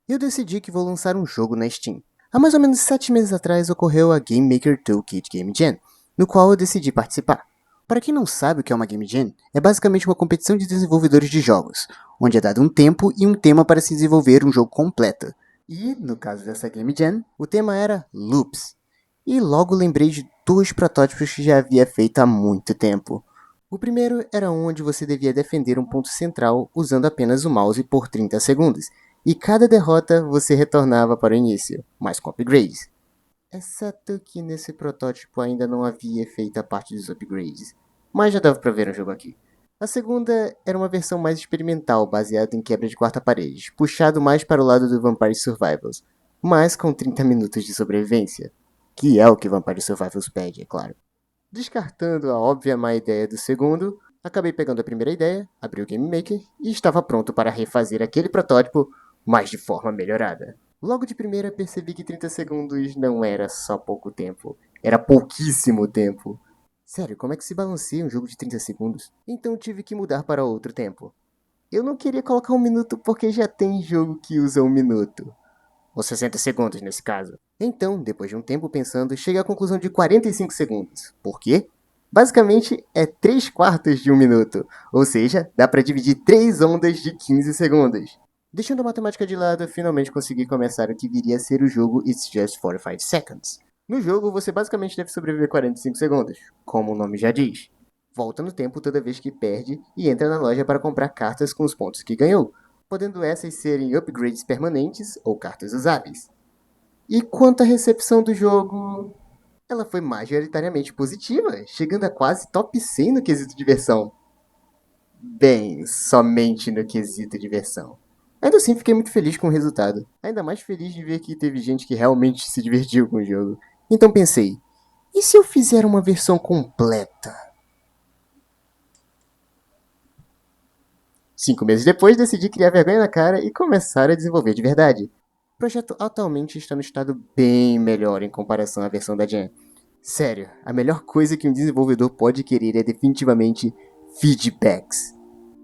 eu decidi que vou lançar um jogo na Steam. Há mais ou menos 7 meses atrás ocorreu a Game Maker Toolkit Game Jam, no qual eu decidi participar. Para quem não sabe o que é uma Game Jam, é basicamente uma competição de desenvolvedores de jogos, onde é dado um tempo e um tema para se desenvolver um jogo completo. E, no caso dessa Game Jam, o tema era Loops. E logo lembrei de 2 protótipos que já havia feito há muito tempo. O primeiro era onde você devia defender um ponto central usando apenas o mouse por 30 segundos, e cada derrota você retornava para o início, mas com upgrades. Exceto que nesse protótipo ainda não havia feito a parte dos upgrades, mas já dava para ver no jogo aqui. A segunda era uma versão mais experimental, baseada em quebra de quarta parede, puxado mais para o lado do Vampire Survivals, mas com 30 minutos de sobrevivência, que é o que Vampire Survivals pede, é claro. Descartando a óbvia má ideia do segundo, acabei pegando a primeira ideia, abri o Game Maker e estava pronto para refazer aquele protótipo, mas de forma melhorada. Logo de primeira percebi que 30 segundos não era só pouco tempo, era pouquíssimo tempo. Sério, como é que se balanceia um jogo de 30 segundos? Então tive que mudar para outro tempo. Eu não queria colocar 1 minuto porque já tem jogo que usa 1 minuto. Ou 60 segundos nesse caso. Então, depois de um tempo pensando, cheguei à conclusão de 45 segundos. Por quê? Basicamente é 3/4 de 1 minuto, ou seja, dá para dividir 3 ondas de 15 segundos. Deixando a matemática de lado, finalmente consegui começar o que viria a ser o jogo It's Just 45 Seconds. No jogo, você basicamente deve sobreviver 45 segundos, como o nome já diz. Volta no tempo toda vez que perde e entra na loja para comprar cartas com os pontos que ganhou, podendo essas serem upgrades permanentes ou cartas usáveis. E quanto à recepção do jogo, ela foi majoritariamente positiva, chegando a quase top 100 no quesito diversão. Bem, somente no quesito diversão. Ainda assim, fiquei muito feliz com o resultado. Ainda mais feliz de ver que teve gente que realmente se divertiu com o jogo. Então pensei, e se eu fizer uma versão completa? 5 meses depois, decidi criar vergonha na cara e começar a desenvolver de verdade. O projeto atualmente está no estado bem melhor em comparação à versão da Jam. Sério, a melhor coisa que um desenvolvedor pode querer é definitivamente feedbacks.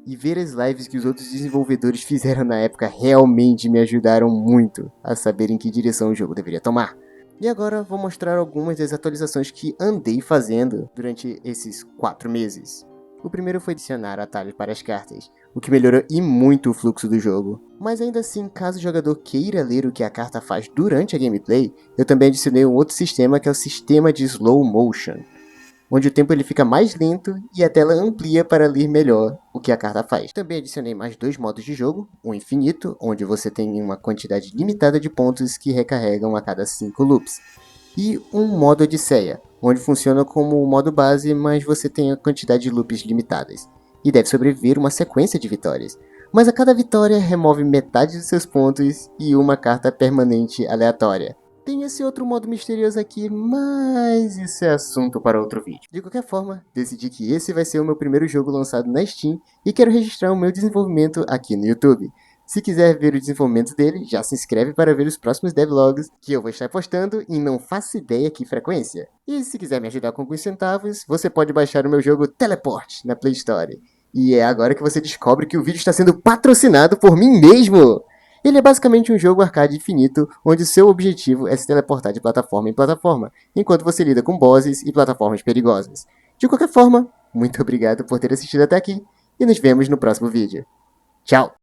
E ver as lives que os outros desenvolvedores fizeram na época realmente me ajudaram muito a saber em que direção o jogo deveria tomar. E agora vou mostrar algumas das atualizações que andei fazendo durante esses 4 meses. O primeiro foi adicionar atalhos para as cartas, o que melhorou e muito o fluxo do jogo. Mas ainda assim, caso o jogador queira ler o que a carta faz durante a gameplay, eu também adicionei um outro sistema que é o sistema de slow motion, onde o tempo ele fica mais lento e a tela amplia para ler melhor o que a carta faz. Também adicionei mais 2 modos de jogo, o infinito, onde você tem uma quantidade limitada de pontos que recarregam a cada 5 loops, e um modo Odisseia, onde funciona como o modo base, mas você tem a quantidade de loops limitadas, e deve sobreviver uma sequência de vitórias. Mas a cada vitória remove metade dos seus pontos e uma carta permanente aleatória. Tem esse outro modo misterioso aqui, mas isso é assunto para outro vídeo. De qualquer forma, decidi que esse vai ser o meu primeiro jogo lançado na Steam e quero registrar o meu desenvolvimento aqui no YouTube. Se quiser ver o desenvolvimento dele, já se inscreve para ver os próximos devlogs que eu vou estar postando e não faço ideia que frequência. E se quiser me ajudar com alguns centavos, você pode baixar o meu jogo Teleport na Play Store. E é agora que você descobre que o vídeo está sendo patrocinado por mim mesmo! Ele é basicamente um jogo arcade infinito, onde seu objetivo é se teleportar de plataforma em plataforma, enquanto você lida com bosses e plataformas perigosas. De qualquer forma, muito obrigado por ter assistido até aqui, e nos vemos no próximo vídeo. Tchau!